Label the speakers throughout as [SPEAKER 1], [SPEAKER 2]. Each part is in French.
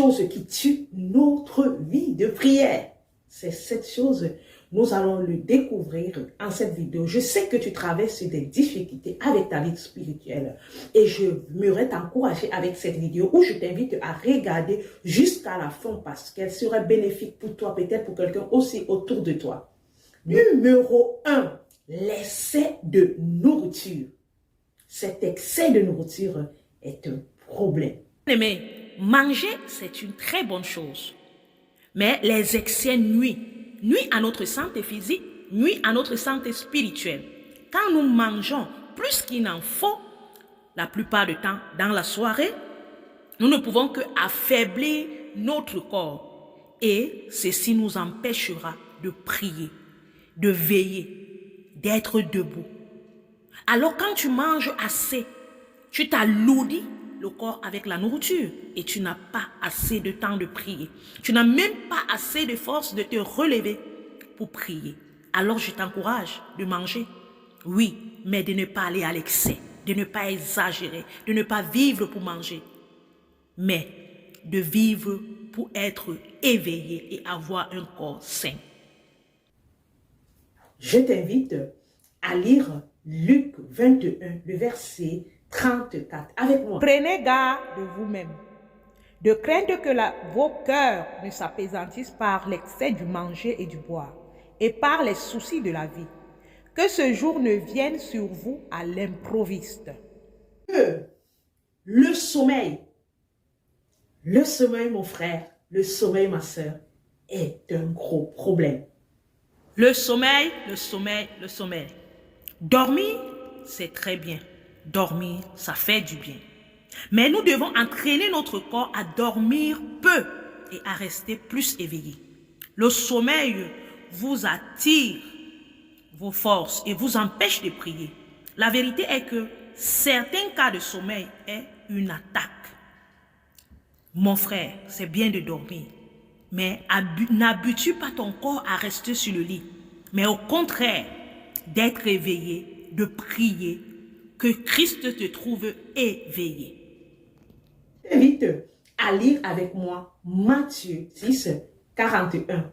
[SPEAKER 1] chose qui tue notre vie de prière. C'est cette chose, nous allons le découvrir en cette vidéo. Je sais que tu traverses des difficultés avec ta vie spirituelle et je m'aurais t'encourager avec cette vidéo où je t'invite à regarder jusqu'à la fin parce qu'elle serait bénéfique pour toi, peut-être pour quelqu'un aussi autour de toi. Numéro 1, l'excès de nourriture. Cet excès de nourriture est un problème.
[SPEAKER 2] Mais manger, c'est une très bonne chose. Mais les excès nuisent à notre santé physique, nuisent à notre santé spirituelle. Quand nous mangeons plus qu'il n'en faut, la plupart du temps dans la soirée, nous ne pouvons que affaiblir notre corps. Et ceci nous empêchera de prier, de veiller, d'être debout. Alors quand tu manges assez, tu t'alourdis le corps avec la nourriture et tu n'as pas assez de temps de prier. Tu n'as même pas assez de force de te relever pour prier. Alors je t'encourage de manger, oui, mais de ne pas aller à l'excès, de ne pas exagérer, de ne pas vivre pour manger, mais de vivre pour être éveillé et avoir un corps sain.
[SPEAKER 1] Je t'invite à lire Luc 21, le verset 34 avec moi.
[SPEAKER 3] Prenez garde de vous-même, de craindre que vos cœurs ne s'apaisantissent par l'excès du manger et du boire, et par les soucis de la vie. Que ce jour ne vienne sur vous à l'improviste.
[SPEAKER 1] Le sommeil, mon frère, le sommeil, ma soeur, est un gros problème.
[SPEAKER 2] Le sommeil. Dormir, c'est très bien. Dormir, ça fait du bien. Mais nous devons entraîner notre corps à dormir peu et à rester plus éveillé. Le sommeil vous attire vos forces et vous empêche de prier. La vérité est que certains cas de sommeil est une attaque. Mon frère, c'est bien de dormir, mais n'habitue pas ton corps à rester sur le lit, mais au contraire, d'être éveillé, de prier, que Christ te trouve éveillé.
[SPEAKER 1] Je t'invite à lire avec moi Matthieu 6, 41.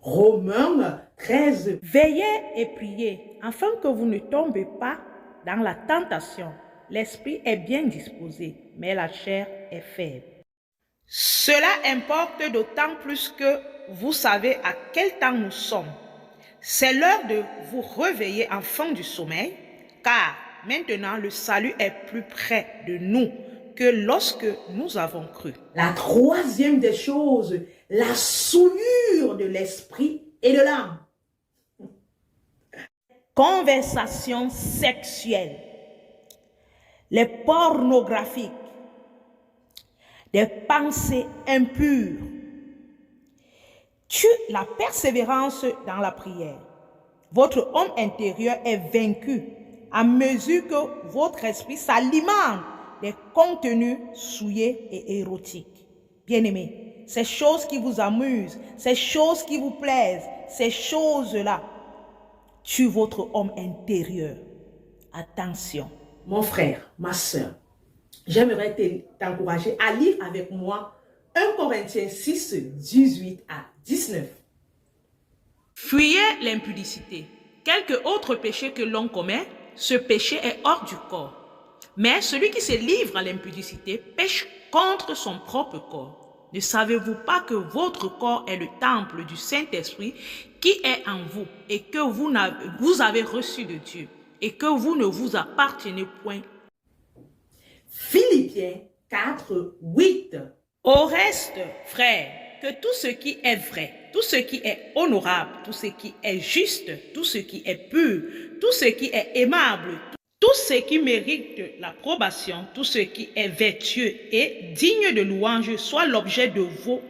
[SPEAKER 1] Romains 13.
[SPEAKER 3] Veillez et priez, afin que vous ne tombez pas dans la tentation. L'esprit est bien disposé, mais la chair est faible. Cela importe d'autant plus que vous savez à quel temps nous sommes. C'est l'heure de vous réveiller en fin du sommeil, car maintenant le salut est plus près de nous que lorsque nous avons cru.
[SPEAKER 1] La troisième des choses, la souillure de l'esprit et de l'âme.
[SPEAKER 3] Conversation sexuelle, les pornographiques, des pensées impures. Tue la persévérance dans la prière. Votre homme intérieur est vaincu à mesure que votre esprit s'alimente des contenus souillés et érotiques. Bien-aimés, ces choses qui vous amusent, ces choses qui vous plaisent, ces choses-là tuent votre homme intérieur. Attention.
[SPEAKER 1] Mon frère, ma soeur, j'aimerais t'encourager à lire avec moi 1 Corinthiens 6, 18 à 19.
[SPEAKER 2] Fuyez l'impudicité. Quelque autre péché que l'on commet, ce péché est hors du corps. Mais celui qui se livre à l'impudicité pêche contre son propre corps. Ne savez-vous pas que votre corps est le temple du Saint-Esprit qui est en vous et que vous avez reçu de Dieu et que vous ne vous appartenez point?
[SPEAKER 1] Philippiens 4, 8.
[SPEAKER 2] Au reste, frères, que tout ce qui est vrai, tout ce qui est honorable, tout ce qui est juste, tout ce qui est pur, tout ce qui est aimable, tout ce qui mérite l'approbation, tout ce qui est vertueux et digne de louange soit l'objet de vos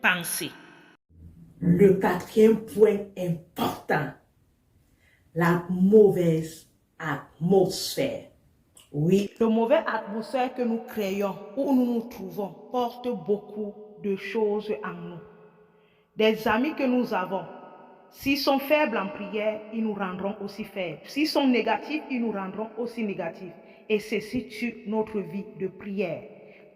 [SPEAKER 2] pensées.
[SPEAKER 1] Le quatrième point important, la mauvaise atmosphère. Oui,
[SPEAKER 3] la mauvaise atmosphère que nous créons, où nous nous trouvons, porte beaucoup de choses en nous. Des amis que nous avons, s'ils sont faibles en prière, ils nous rendront aussi faibles. S'ils sont négatifs, ils nous rendront aussi négatifs. Et ceci tue notre vie de prière.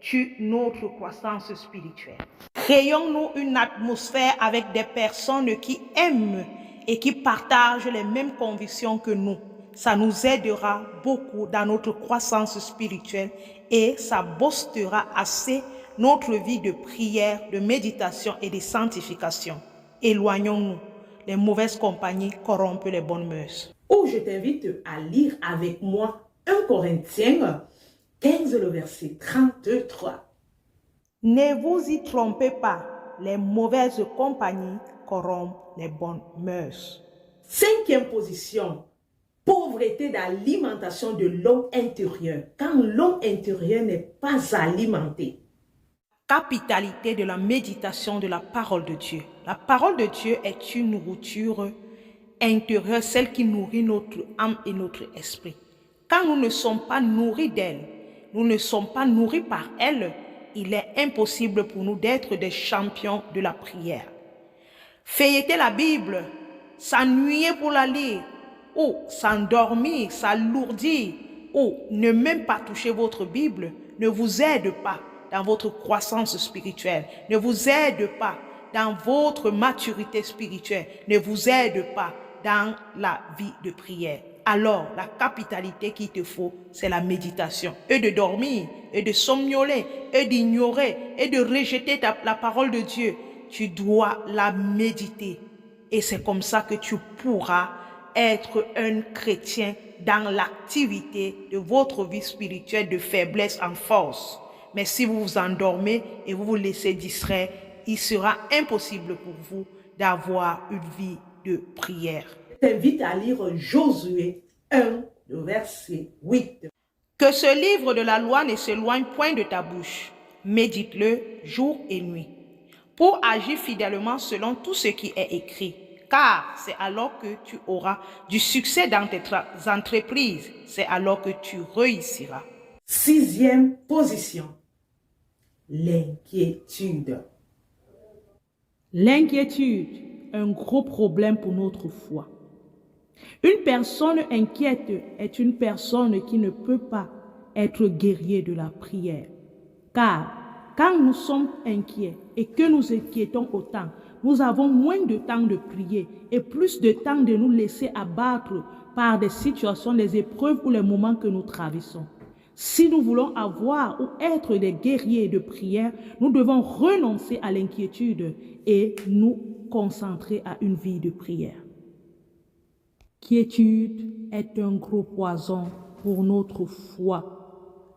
[SPEAKER 3] tue notre croissance spirituelle. Créons-nous une atmosphère avec des personnes qui aiment et qui partagent les mêmes convictions que nous. Ça nous aidera beaucoup dans notre croissance spirituelle et ça boostera assez notre vie de prière, de méditation et de sanctification. Éloignons-nous. Les mauvaises compagnies corrompent les bonnes mœurs.
[SPEAKER 1] Ou je t'invite à lire avec moi 1 Corinthiens 15, le verset 33.
[SPEAKER 3] Ne vous y trompez pas, les mauvaises compagnies corrompent les bonnes mœurs.
[SPEAKER 1] 5e position, pauvreté d'alimentation de l'homme intérieur. Quand l'homme intérieur n'est pas alimenté.
[SPEAKER 3] Capitalité de la méditation de la parole de Dieu. La parole de Dieu est une nourriture intérieure, celle qui nourrit notre âme et notre esprit. Quand nous ne sommes pas nourris d'elle, nous ne sommes pas nourris par elle, il est impossible pour nous d'être des champions de la prière. Feuilleter la Bible, s'ennuyer pour la lire, ou s'endormir, s'alourdir, ou ne même pas toucher votre Bible, ne vous aide pas dans votre croissance spirituelle, ne vous aide pas dans votre maturité spirituelle, ne vous aide pas dans la vie de prière. Alors, la capitalité qu'il te faut, c'est la méditation. Et de dormir, et de somnoler, et d'ignorer, et de rejeter la parole de Dieu. Tu dois la méditer. Et c'est comme ça que tu pourras être un chrétien dans l'activité de votre vie spirituelle de faiblesse en force. Mais si vous vous endormez et vous vous laissez distraire, il sera impossible pour vous d'avoir une vie de prière.
[SPEAKER 1] Je t'invite à lire Josué 1, le verset 8.
[SPEAKER 3] Que ce livre de la loi ne s'éloigne point de ta bouche. Médite-le jour et nuit, pour agir fidèlement selon tout ce qui est écrit. Car c'est alors que tu auras du succès dans tes entreprises. C'est alors que tu réussiras.
[SPEAKER 1] 6e position, l'inquiétude.
[SPEAKER 2] L'inquiétude, un gros problème pour notre foi. Une personne inquiète est une personne qui ne peut pas être guerrier de la prière. Car quand nous sommes inquiets et que nous inquiétons autant, nous avons moins de temps de prier et plus de temps de nous laisser abattre par des situations, des épreuves ou les moments que nous traversons. Si nous voulons avoir ou être des guerriers de prière, nous devons renoncer à l'inquiétude et nous concentrer à une vie de prière. L'inquiétude est un gros poison pour notre foi.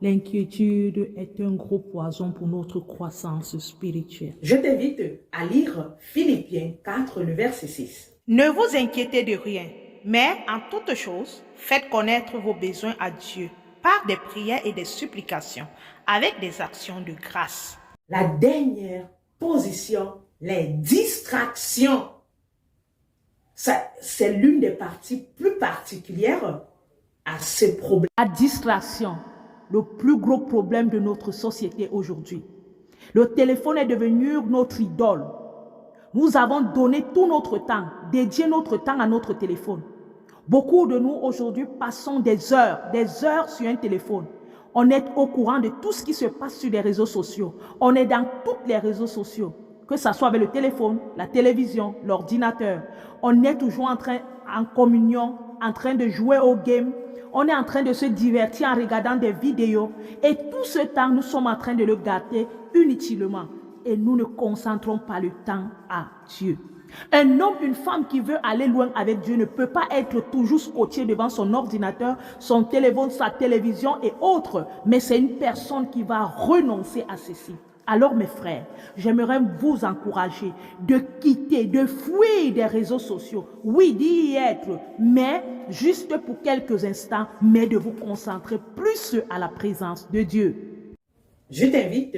[SPEAKER 2] L'inquiétude est un gros poison pour notre croissance spirituelle.
[SPEAKER 1] Je t'invite à lire Philippiens 4, le verset 6.
[SPEAKER 3] Ne vous inquiétez de rien, mais en toutes choses, faites connaître vos besoins à Dieu par des prières et des supplications, avec des actions de grâce.
[SPEAKER 1] La dernière position, les distractions. C'est l'une des parties plus particulières à ce problème.
[SPEAKER 2] La distraction, le plus gros problème de notre société aujourd'hui. Le téléphone est devenu notre idole. Nous avons donné tout notre temps, dédié notre temps à notre téléphone. Beaucoup de nous aujourd'hui passons des heures sur un téléphone. On est au courant de tout ce qui se passe sur les réseaux sociaux. On est dans tous les réseaux sociaux, que ce soit avec le téléphone, la télévision, l'ordinateur. On est toujours en communion, en train de jouer au game. On est en train de se divertir en regardant des vidéos. Et tout ce temps, nous sommes en train de le gâter inutilement. Et nous ne concentrons pas le temps à Dieu. Un homme, une femme qui veut aller loin avec Dieu ne peut pas être toujours scotché devant son ordinateur, son téléphone, sa télévision et autres. Mais c'est une personne qui va renoncer à ceci. Alors mes frères, j'aimerais vous encourager de quitter, de fuir des réseaux sociaux. Oui, d'y être, mais juste pour quelques instants, mais de vous concentrer plus à la présence de Dieu.
[SPEAKER 1] Je t'invite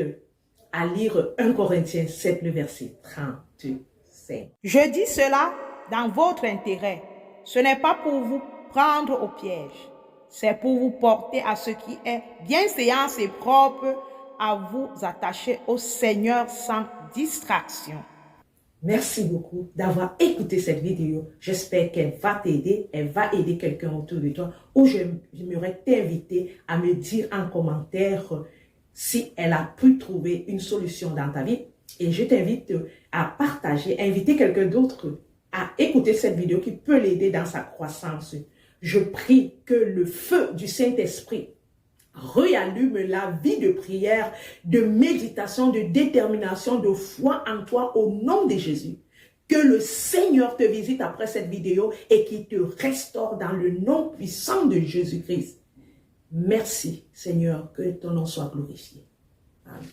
[SPEAKER 1] à lire 1 Corinthiens 7, le verset 35.
[SPEAKER 3] Je dis cela dans votre intérêt. Ce n'est pas pour vous prendre au piège. C'est pour vous porter à ce qui est bienséance et propre, à vous attacher au Seigneur sans distraction.
[SPEAKER 1] Merci beaucoup d'avoir écouté cette vidéo. J'espère qu'elle va t'aider, elle va aider quelqu'un autour de toi. Ou j'aimerais t'inviter à me dire en commentaire si elle a pu trouver une solution dans ta vie. Et je t'invite à partager, inviter quelqu'un d'autre à écouter cette vidéo qui peut l'aider dans sa croissance. Je prie que le feu du Saint-Esprit réallume la vie de prière, de méditation, de détermination, de foi en toi au nom de Jésus. Que le Seigneur te visite après cette vidéo et qu'il te restaure dans le nom puissant de Jésus-Christ. Merci Seigneur, que ton nom soit glorifié. Amen.